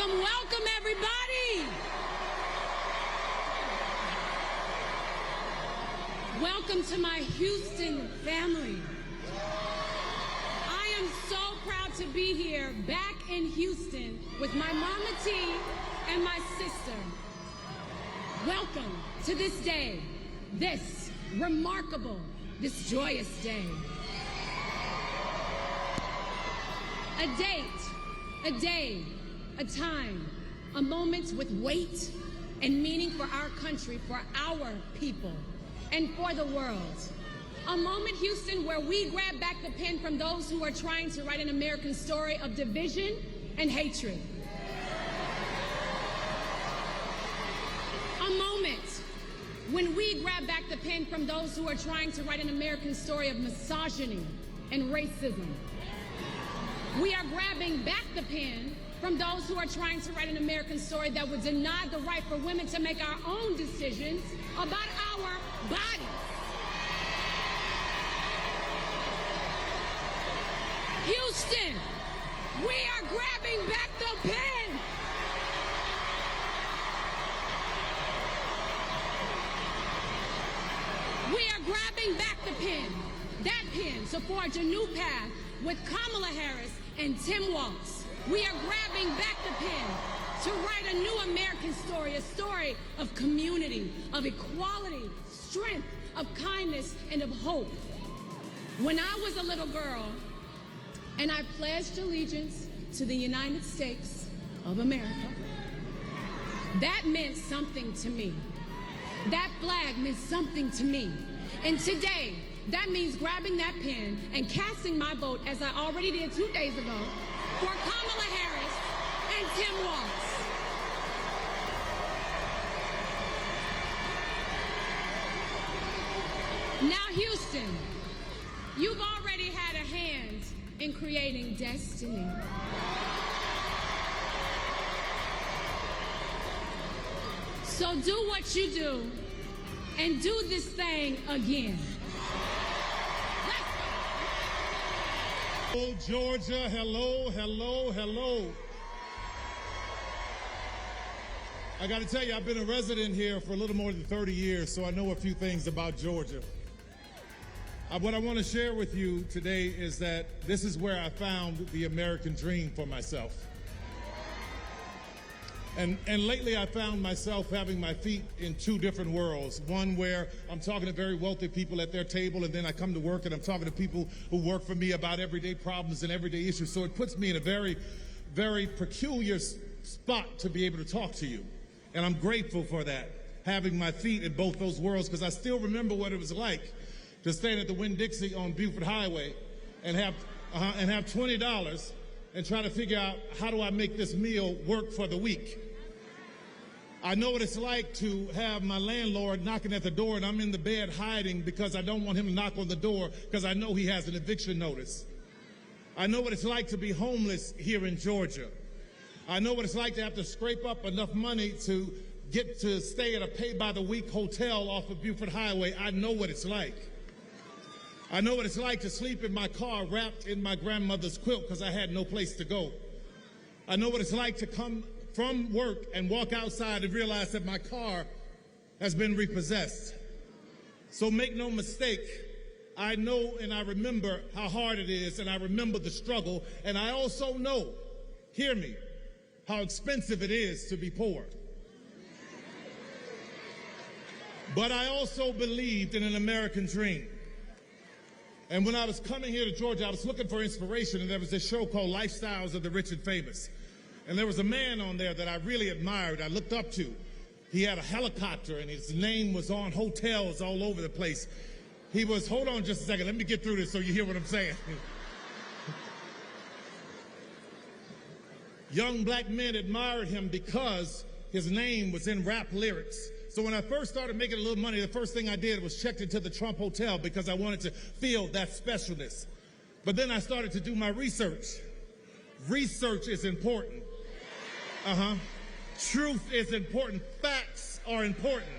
Welcome, welcome, everybody. Welcome to my Houston family. I am so proud to be here back in Houston with my mama T and my sister. Welcome to this day, this remarkable, this joyous day. A date, a day, a time, a moment with weight and meaning for our country, for our people, and for the world. A moment, Houston, where we grab back the pen from those who are trying to write an American story of division and hatred. A moment when we grab back the pen from those who are trying to write an American story of misogyny and racism. We are grabbing back the pen from those who are trying to write an American story that would deny the right for women to make our own decisions about our bodies. Houston, we are grabbing back the pen. We are grabbing back the pen, that pen, to forge a new path with Kamala Harris and Tim Walz. We are grabbing back the pen to write a new American story, a story of community, of equality, strength, of kindness, and of hope. When I was a little girl and I pledged allegiance to the United States of America, that meant something to me. That flag meant something to me. And today, that means grabbing that pen and casting my vote, as I already did 2 days ago, for Kamala Harris and Tim Walz. Now, Houston, you've already had a hand in creating destiny. So do what you do and do this thing again. Hello, Georgia. Hello, hello, hello. I got to tell you, I've been a resident here for a little more than 30 years, so I know a few things about Georgia. What I want to share with you today is that this is where I found the American dream for myself. And lately I found myself having my feet in two different worlds. One where I'm talking to very wealthy people at their table, and then I come to work and I'm talking to people who work for me about everyday problems and everyday issues. So it puts me in a very, very peculiar spot to be able to talk to you. And I'm grateful for that, having my feet in both those worlds, because I still remember what it was like to stand at the Winn-Dixie on Beaufort Highway and have $20 and try to figure out, how do I make this meal work for the week? I know what it's like to have my landlord knocking at the door and I'm in the bed hiding because I don't want him to knock on the door because I know he has an eviction notice. I know what it's like to be homeless here in Georgia. I know what it's like to have to scrape up enough money to get to stay at a pay-by-the-week hotel off of Beaufort Highway. I know what it's like. I know what it's like to sleep in my car wrapped in my grandmother's quilt because I had no place to go. I know what it's like to come from work and walk outside and realize that my car has been repossessed. So make no mistake, I know and I remember how hard it is, and I remember the struggle, and I also know, hear me, how expensive it is to be poor. But I also believed in an American dream. And when I was coming here to Georgia, I was looking for inspiration, and there was this show called Lifestyles of the Rich and Famous. And there was a man on there that I really admired, I looked up to. He had a helicopter, and his name was on hotels all over the place. He was, hold on just a second, let me get through this so you hear what I'm saying. Young black men admired him because his name was in rap lyrics. So when I first started making a little money, the first thing I did was checked into the Trump Hotel because I wanted to feel that specialness. But then I started to do my research. Research is important. Truth is important. Facts are important.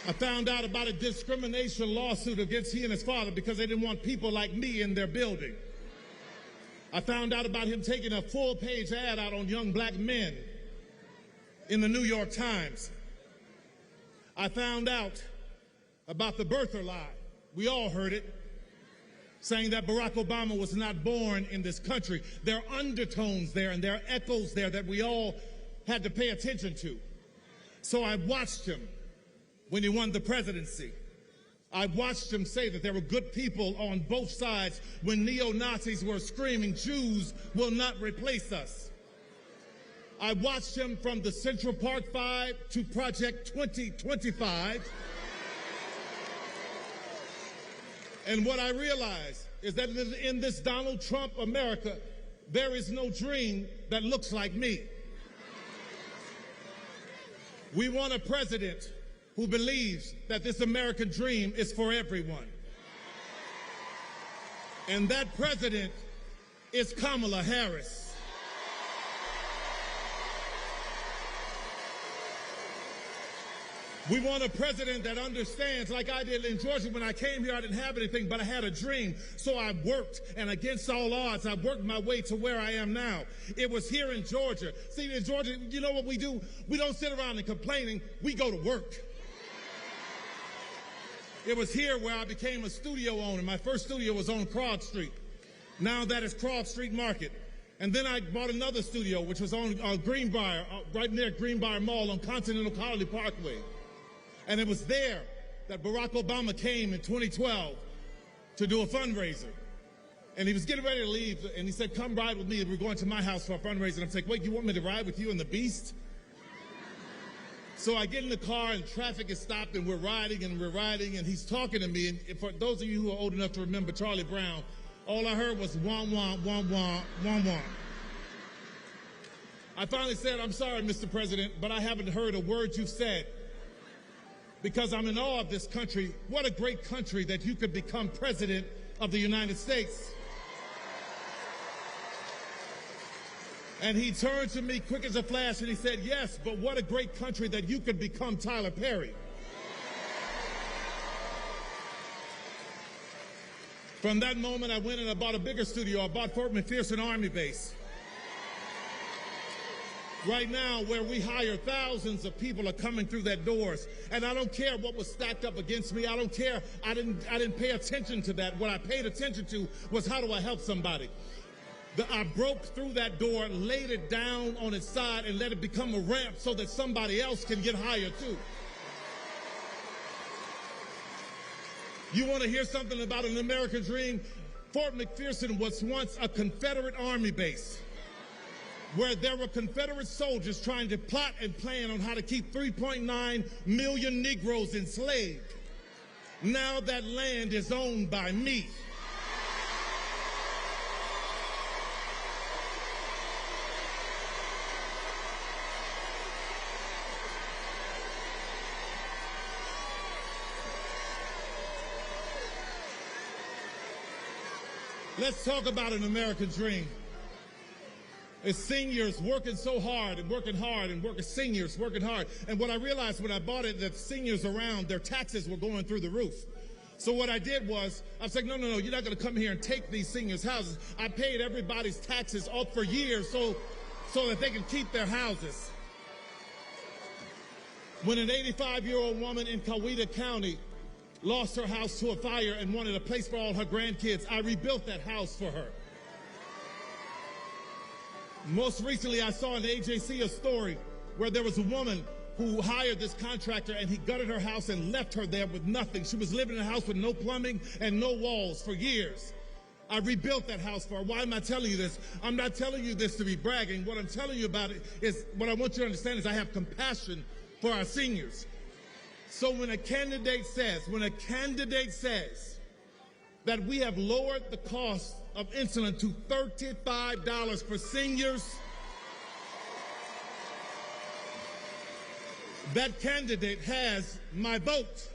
I found out about a discrimination lawsuit against he and his father because they didn't want people like me in their building. I found out about him taking a full-page ad out on young black men in the New York Times. I found out about the birther lie. We all heard it, saying that Barack Obama was not born in this country. There are undertones there and there are echoes there that we all had to pay attention to. So I watched him when he won the presidency. I watched him say that there were good people on both sides when neo-Nazis were screaming, "Jews will not replace us." I watched him from the Central Park 5 to Project 2025. And what I realized is that in this Donald Trump America, there is no dream that looks like me. We want a president who believes that this American dream is for everyone. And that president is Kamala Harris. We want a president that understands, like I did in Georgia when I came here, I didn't have anything, but I had a dream. So I worked, and against all odds, I worked my way to where I am now. It was here in Georgia. See, in Georgia, you know what we do? We don't sit around and complaining. We go to work. It was here where I became a studio owner. My first studio was on Cross Street. Now that is Cross Street Market. And then I bought another studio, which was on Greenbrier, right near Greenbrier Mall on Continental Colony Parkway. And it was there that Barack Obama came in 2012 to do a fundraiser. And he was getting ready to leave, and he said, "Come ride with me. We're going to my house for a fundraiser." And I'm like, "Wait, you want me to ride with you and the Beast?" So I get in the car, and traffic is stopped, and we're riding, and he's talking to me. And for those of you who are old enough to remember Charlie Brown, all I heard was wah, wah, wah, wah, wah, wah. I finally said, "I'm sorry, Mr. President, but I haven't heard a word you've said, because I'm in awe of this country. What a great country that you could become president of the United States." And he turned to me quick as a flash and he said, "Yes, but what a great country that you could become Tyler Perry." From that moment, I went and I bought a bigger studio. I bought Fort McPherson Army Base. Right now, where we hire thousands of people are coming through that doors. And I don't care what was stacked up against me. I don't care. I didn't pay attention to that. What I paid attention to was, how do I help somebody? I broke through that door, laid it down on its side, and let it become a ramp so that somebody else can get higher too. You want to hear something about an American dream? Fort McPherson was once a Confederate Army base, where there were Confederate soldiers trying to plot and plan on how to keep 3.9 million Negroes enslaved. Now that land is owned by me. Let's talk about an American dream. It's seniors working so hard and working hard and seniors working hard. And what I realized when I bought it, that seniors around, their taxes were going through the roof. So what I did was, I was like, no, you're not going to come here and take these seniors' houses. I paid everybody's taxes off for years so that they can keep their houses. When an 85-year-old woman in Coweta County lost her house to a fire and wanted a place for all her grandkids, I rebuilt that house for her. Most recently, I saw in AJC a story where there was a woman who hired this contractor and he gutted her house and left her there with nothing. She was living in a house with no plumbing and no walls for years. I rebuilt that house for her. Why am I telling you this? I'm not telling you this to be bragging. What I'm telling you about it is, what I want you to understand is I have compassion for our seniors. So when a candidate says that we have lowered the cost of insulin to $35 for seniors, that candidate has my vote.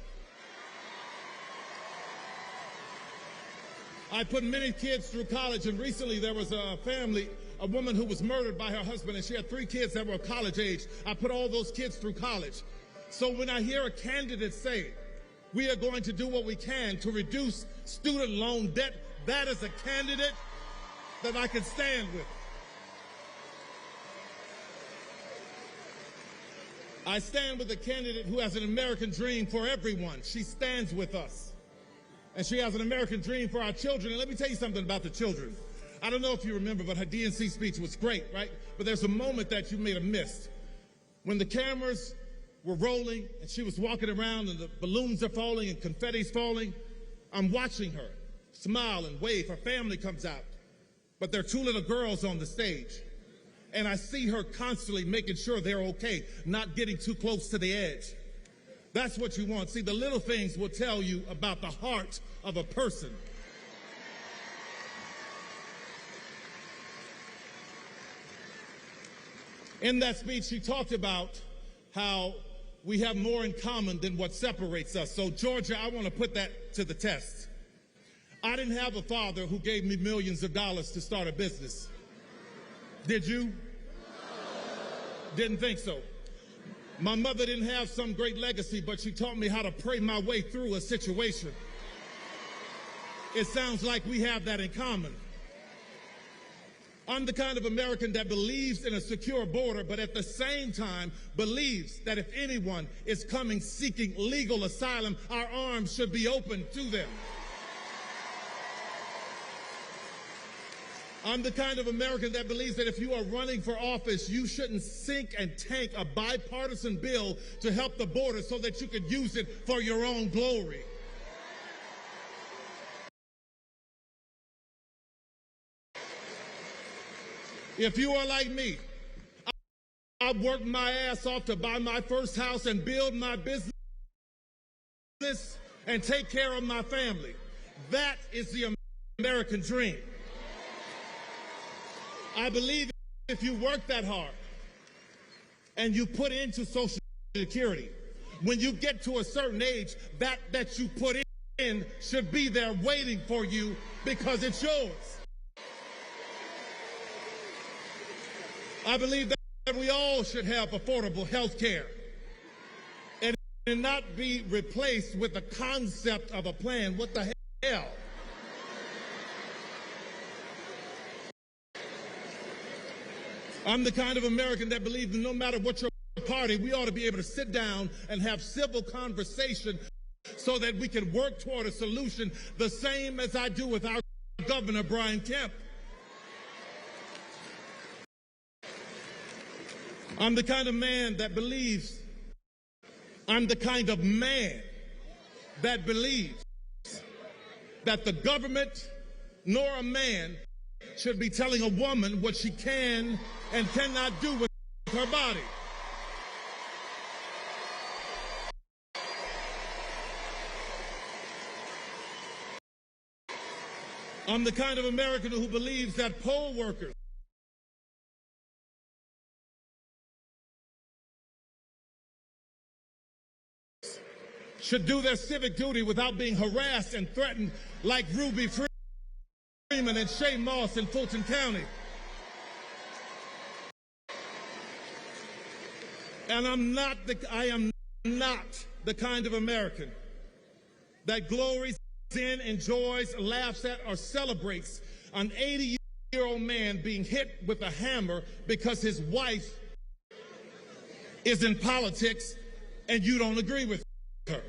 I put many kids through college, and recently there was a woman who was murdered by her husband, and she had 3 kids that were college age. I put all those kids through college. So when I hear a candidate say, we are going to do what we can to reduce student loan debt, that is a candidate that I can stand with. I stand with a candidate who has an American dream for everyone. She stands with us. And she has an American dream for our children. And let me tell you something about the children. I don't know if you remember, but her DNC speech was great, right? But there's a moment that you may have missed. When the cameras were rolling and she was walking around and the balloons are falling and confetti's falling, I'm watching her smile and wave. Her family comes out. But there are two little girls on the stage. And I see her constantly making sure they're okay, not getting too close to the edge. That's what you want. See, the little things will tell you about the heart of a person. In that speech, she talked about how we have more in common than what separates us. So, Georgia, I want to put that to the test. I didn't have a father who gave me millions of dollars to start a business. Did you? Didn't think so. My mother didn't have some great legacy, but she taught me how to pray my way through a situation. It sounds like we have that in common. I'm the kind of American that believes in a secure border, but at the same time believes that if anyone is coming seeking legal asylum, our arms should be open to them. I'm the kind of American that believes that if you are running for office, you shouldn't sink and tank a bipartisan bill to help the border so that you could use it for your own glory. If you are like me, I worked my ass off to buy my first house and build my business and take care of my family. That is the American dream. I believe if you work that hard and you put into Social Security, when you get to a certain age, that you put in should be there waiting for you because it's yours. I believe that we all should have affordable health care and not be replaced with the concept of a plan. What the hell? I'm the kind of American that believes that no matter what your party, we ought to be able to sit down and have civil conversation so that we can work toward a solution the same as I do with our Governor, Brian Kemp. I'm the kind of man that believes, I'm the kind of man that believes that the government nor a man should be telling a woman what she can and cannot do with her body. I'm the kind of American who believes that poll workers should do their civic duty without being harassed and threatened like Ruby Freeman and Shay Moss in Fulton County. And I am not the kind of American that glories in, enjoys, laughs at, or celebrates an 80-year-old man being hit with a hammer because his wife is in politics and you don't agree with her.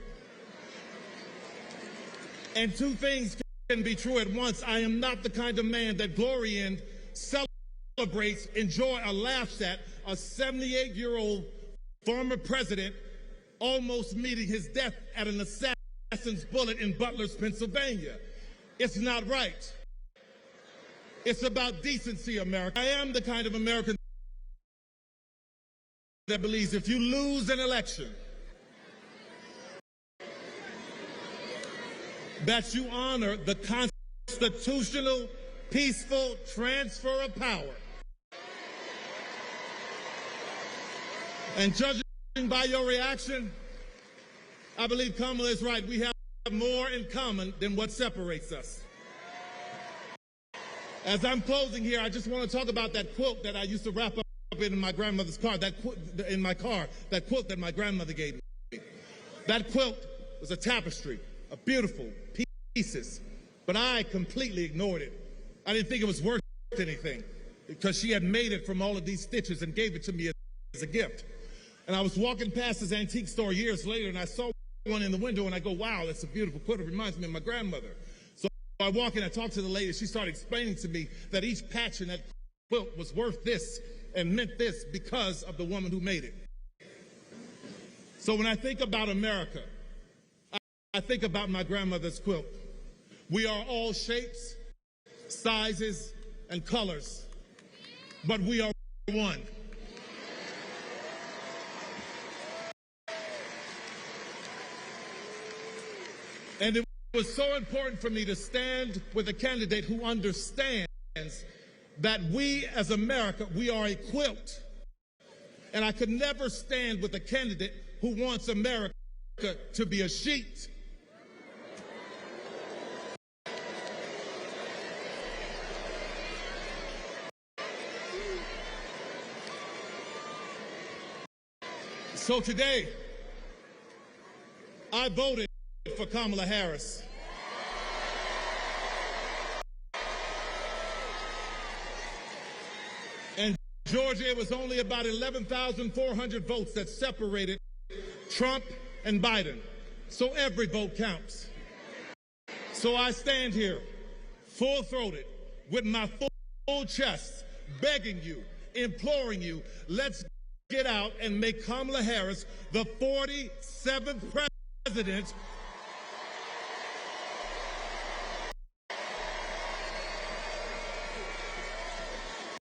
And two things can be true at once. I am not the kind of man that glory in, celebrates, enjoy, or laughs at a 78-year-old former president almost meeting his death at an assassin's bullet in Butler's, Pennsylvania. It's not right. It's about decency, America. I am the kind of American that believes if you lose an election, that you honor the constitutional, peaceful transfer of power. And judging by your reaction, I believe Kamala is right. We have more in common than what separates us. As I'm closing here, I just want to talk about that quilt that I used to wrap up in my grandmother's car, that quilt that my grandmother gave me. That quilt was a tapestry, a beautiful pieces, but I completely ignored it. I didn't think it was worth anything because she had made it from all of these stitches and gave it to me as a gift. And I was walking past this antique store years later, and I saw one in the window, and I go, wow, that's a beautiful quilt. It reminds me of my grandmother. So I walk in, I talk to the lady. She started explaining to me that each patch in that quilt was worth this and meant this because of the woman who made it. So when I think about America, I think about my grandmother's quilt. We are all shapes, sizes, and colors, but we are one. And it was so important for me to stand with a candidate who understands that we as America, we are a quilt. And I could never stand with a candidate who wants America to be a sheet. So today, I voted for Kamala Harris. And Georgia, it was only about 11,400 votes that separated Trump and Biden. So every vote counts. So I stand here, full-throated, with my full chest, begging you, imploring you, let's get out and make Kamala Harris the 47th president